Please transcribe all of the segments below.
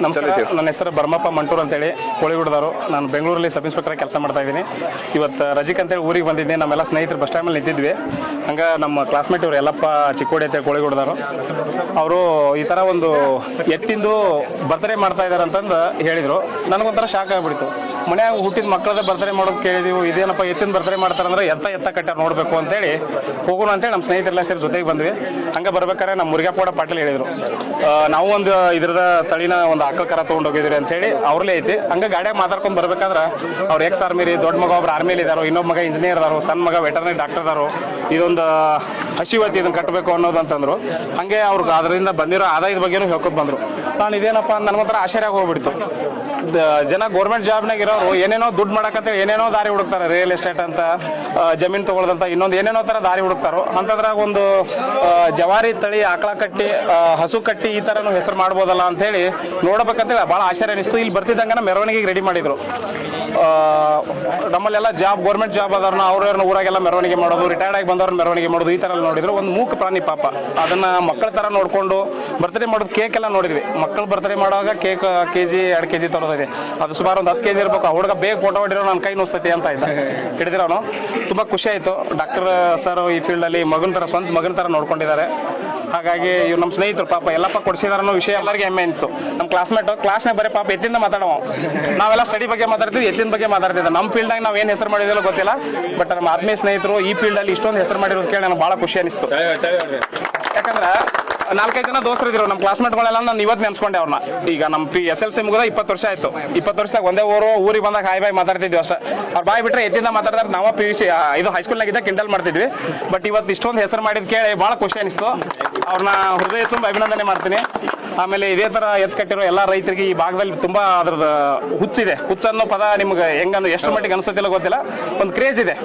ನಮಸ್ಕಾರ, ನನ್ನ ಹೆಸರು ಬರ್ಮಪ್ಪ ಮಂಟೂರ್ ಅಂತೇಳಿ, ಕೋಳಿಗುಡದವರು. ನಾನು ಬೆಂಗಳೂರಲ್ಲಿ ಸಬ್ ಇನ್ಸ್ಪೆಕ್ಟರ್ ಕೆಲಸ ಮಾಡ್ತಾ ಇದ್ದೀನಿ. ಇವತ್ತು ರಜಿಕ್ ಅಂತೇಳಿ ಊರಿಗೆ ಬಂದಿದ್ದೀನಿ. ನಮ್ಮೆಲ್ಲ ಸ್ನೇಹಿತರು ಬಸ್ ಸ್ಟ್ಯಾಂಡಲ್ಲಿ ನಿಂತಿದ್ವಿ. ಹಂಗೆ ನಮ್ಮ ಕ್ಲಾಸ್ಮೇಟ್ ಇವರು ಎಲ್ಲಪ್ಪ ಚಿಕ್ಕೋಡಿ ಅಂತೇಳಿ ಕೋಳಿಗುಡದವರು. ಅವರು ಈ ಥರ ಒಂದು ಎತ್ತಿಂದು ಬರ್ತ್ಡೇ ಮಾಡ್ತಾ ಇದ್ದಾರೆ ಅಂತಂದು ಹೇಳಿದರು. ನನಗೊಂಥರ ಶಾಕ್ ಆಗಿಬಿಡ್ತು. ಮನ್ಯಾಗ ಹುಟ್ಟಿದ ಮಕ್ಕಳದ ಬರ್ತ್ಡೇ ಮಾಡೋದು ಕೇಳಿದೀವಿ, ಇದೇನಪ್ಪ ಎತ್ತಿನ ಬರ್ತ್ಡೇ ಮಾಡ್ತಾರಂದ್ರೆ ಎತ್ತ ಕಟ್ಟಾರ ನೋಡಬೇಕು ಅಂತೇಳಿ ಹೋಗೋಣ ಅಂತೇಳಿ ನಮ್ಮ ಸ್ನೇಹಿತರೆಲ್ಲ ಸೇರಿ ಜೊತೆಗೆ ಬಂದ್ವಿ. ಹಂಗೆ ಬರ್ಬೇಕಾದ್ರೆ ನಮ್ಮ ಮುರುಘಾಪೌಡ ಪಾಟೀಲ್ ಹೇಳಿದರು, ನಾವು ಒಂದು ಇದ್ರದ ತಳಿನ ಒಂದು ಆಕಳ ಕರ ತೊಗೊಂಡೋಗಿದ್ರಿ ಅಂತ ಹೇಳಿ ಅವ್ರಲ್ಲೇ ಐತಿ. ಹಂಗೆ ಗಾಡಿಯಾಗ ಮಾತಾಡ್ಕೊಂಡು ಬರ್ಬೇಕಾದ್ರೆ ಅವ್ರು ಎಕ್ಸ್ ಆರ್ಮಿ ರೀ, ದೊಡ್ಡ ಮಗ ಒಬ್ರು ಆರ್ಮಿಲಿ ಇದಾರೋ, ಇನ್ನೊಬ್ಬ ಮಗ ಇಂಜಿನಿಯರ್ ಇದಾರೋ, ಸಣ್ಣ ಮಗ ವೆಟರ್ನರಿ ಡಾಕ್ಟರ್ ಇದಾರೋ, ಇದೊಂದು ಹಸಿವತಿ ಇದನ್ನು ಕಟ್ಟಬೇಕು ಅನ್ನೋದು ಅಂತಂದ್ರು. ಹಂಗೆ ಅವ್ರಿಗೆ ಅದರಿಂದ ಬಂದಿರೋ ಆದಾಯದ ಬಗ್ಗೆನೂ ಹೇಳ್ಕೊತ ಬಂದರು. ನಾನು ಇದೇನಪ್ಪ ನನಗೊಂಥರ ಆಶ್ಚರ್ಯ ಹೋಗ್ಬಿಡ್ತು. ಜನ ಗೌರ್ಮೆಂಟ್ ಜಾಬ್ನಾಗ ಇರೋರು ಏನೇನೋ ದುಡ್ಡು ಮಾಡಕಂತ ಏನೇನೋ ದಾರಿ ಹುಡುಕ್ತಾರೆ, ರಿಯಲ್ ಎಸ್ಟೇಟ್ ಅಂತ, ಜಮೀನು ತಗೊಳ್ಳೋದಂತ, ಇನ್ನೊಂದು ಏನೇನೋ ಥರ ದಾರಿ ಹುಡುಕ್ತಾರೋ. ಅಂಥದ್ರಾಗ ಒಂದು ಜವಾರಿ ತಳಿ ಆಕಳ ಕಟ್ಟಿ, ಹಸು ಕಟ್ಟಿ ಈ ಥರನೂ ಹೆಸರು ಮಾಡ್ಬೋದಲ್ಲ ಅಂತ ಹೇಳಿ ನೋಡ್ಬೇಕಂತೇಳಿ ಭಾಳ ಆಶ್ಚರ್ಯ ಅನಿಸ್ತು. ಇಲ್ಲಿ ಬರ್ತಿದ್ದಂಗೆ ಮೆರವಣಿಗೆಗೆ ರೆಡಿ ಮಾಡಿದ್ರು. ನಮ್ಮಲ್ಲೆಲ್ಲ ಗೌರ್ಮೆಂಟ್ ಜಾಬ್ ಅದಾರನ್ನ ಅವ್ರವ್ರನ್ನ ಊರಾಗೆಲ್ಲ ಮೆರವಣಿಗೆ ಮಾಡೋದು, ರಿಟೈರ್ಡ್ ಆಗಿ ಬಂದವ್ರನ್ನ ಮೆರವಣಿಗೆ ಮಾಡೋದು, ಈ ಥರ ಎಲ್ಲ ನೋಡಿದ್ರು. ಒಂದು ಮೂಕ ಪ್ರಾಣಿ ಪಾಪ, ಅದನ್ನ ಮಕ್ಕಳ ಥರ ನೋಡಿಕೊಂಡು ಬರ್ತ್ಡೇ ಮಾಡೋದು. ಕೇಕ್ ಎಲ್ಲ ನೋಡಿದ್ವಿ. ಮಕ್ಕಳು ಬರ್ತ್ಡೇ ಮಾಡುವಾಗ ಕೇಕ್ ಕೆಜಿ 2 kg ತರೋದಿದೆ. ಅದು ಸುಮಾರು ಒಂದು 10 kg ಇರಬೇಕು. ಆ ಹುಡುಗ ಬೇಗ ಫೋಟೋ ಹೊಡಿರೋ ನನ್ನ ಕೈ ನೋಸ್ತೈತಿ ಅಂತ ಆಯ್ತಾ ಹಿಡಿದಿರೋನು. ತುಂಬ ಖುಷಿ ಆಯಿತು. ಡಾಕ್ಟರ್ ಸರ್ ಈ ಫೀಲ್ಡಲ್ಲಿ ಸ್ವಂತ ಮಗನ ಥರ ನೋಡ್ಕೊಂಡಿದ್ದಾರೆ. ಹಾಗಾಗಿ ಇವ್ರು ನಮ್ಮ ಸ್ನೇಹಿತರು ಪಾಪ ಎಲ್ಲಪ್ಪ ಕೊಡಿಸಿದಾರ ಅನ್ನೋ ವಿಷಯ ಎಲ್ಲರಿಗೆ ಹೆಮ್ಮೆ ಅನಿಸ್ತು. ನಮ್ಮ ಕ್ಲಾಸ್ನಾಗ ಬರೀ ಪಾಪ ಎತ್ತಿಂದ ಮಾತಾಡೋ, ನಾವೆಲ್ಲ ಸ್ಟಡಿ ಬಗ್ಗೆ ಮಾತಾಡ್ತೀವಿ, ಎತ್ತಿನ ಬಗ್ಗೆ ಮಾತಾಡ್ತಿದ್ದೆ. ನಮ್ಮ ಫೀಲ್ಡ್ನಾಗ ನಾವು ಏನು ಹೆಸರು ಮಾಡಿದಿಲ್ಲ ಗೊತ್ತಿಲ್ಲ, ಬಟ್ ನಮ್ಮ ಆತ್ಮೀಯ ಸ್ನೇಹಿತರು ಈ ಫೀಲ್ಡಲ್ಲಿ ಇಷ್ಟೊಂದು ಹೆಸರು ಮಾಡಿರೋದು ಕೇಳಿ ನನಗೆ ಭಾಳ ಖುಷಿ ಅನಿಸ್ತು. ಯಾಕಂದ್ರೆ 4-5 ಜನ ದೋಸ್ತರು ಇದ್ರು ನಮ್ಮ ಕ್ಲಾಸ್ಮೇಟ್ಗಳೆಲ್ಲ. ನಾನು ಇವತ್ತು ನೆನ್ಸ್ಕೊಂಡೆ ಅವ್ರನ್ನ. ಈಗ ನಮ್ಮ SLC ಮುಗಿದ 20 ವರ್ಷ ಆಯ್ತು. 20 ವರ್ಷದಾಗ ಒಂದೇ ಊರಿಗೆ ಬಂದಾಗ ಹಾಯ್ ಬಾಯ್ ಮಾತಾಡ್ತಿದ್ವಿ ಅಷ್ಟೇ. ಅವ್ರು ಬಾಯ್ ಬಿಟ್ರೆ ಎತ್ತಿಂದ ಮಾತಾಡ್ತಾರೆ. ನಾವು PUC ಇದು ಹೈಸ್ಕೂಲ್ನಾಗಿದ್ದ ಕಿಂಡಲ್ ಮಾಡ್ತಿದ್ವಿ. ಬಟ್ ಇವತ್ತು ಇಷ್ಟೊಂದು ಹೆಸರು ಮಾಡಿದ್ ಕೇಳಿ ಭಾಳ ಖುಷಿ ಅನಿಸ್ತು. ಅವ್ರನ್ನ ಹೃದಯ ತುಂಬ ಅಭಿನಂದನೆ ಮಾಡ್ತೀನಿ. ಆಮೇಲೆ ಇದೇ ಥರ ಎತ್ತು ಕಟ್ಟಿರೋ ಎಲ್ಲ ರೈತರಿಗೆ ಈ ಭಾಗದಲ್ಲಿ ತುಂಬ ಅದ್ರದ್ದು ಹುಚ್ಚಿದೆ. ಹುಚ್ಚನ್ನೋ ಪದ ನಿಮ್ಗೆ ಎಷ್ಟು ಮಟ್ಟಿಗೆ ಅನಿಸುತ್ತಿಲ್ಲ ಗೊತ್ತಿಲ್ಲ. ಒಂದು ಕ್ರೇಜ್ ಇದೆ,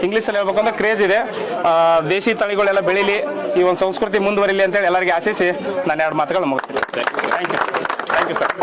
ಇಂಗ್ಲೀಷಲ್ಲಿ ಹೇಳ್ಬೇಕಂದ್ರೆ ಕ್ರೇಜ್ ಇದೆ. ದೇಶಿ ತಳಿಗಳೆಲ್ಲ ಬೆಳೀಲಿ, ಈ ಒಂದು ಸಂಸ್ಕೃತಿ ಮುಂದುವರಿಲಿ ಅಂತೇಳಿ ಎಲ್ಲರಿಗೆ ಆಶಿಸಿ ನಾನು 2 ಮಾತುಗಳು ಮುಗಿಸ್ತೀನಿ. Thank you sir.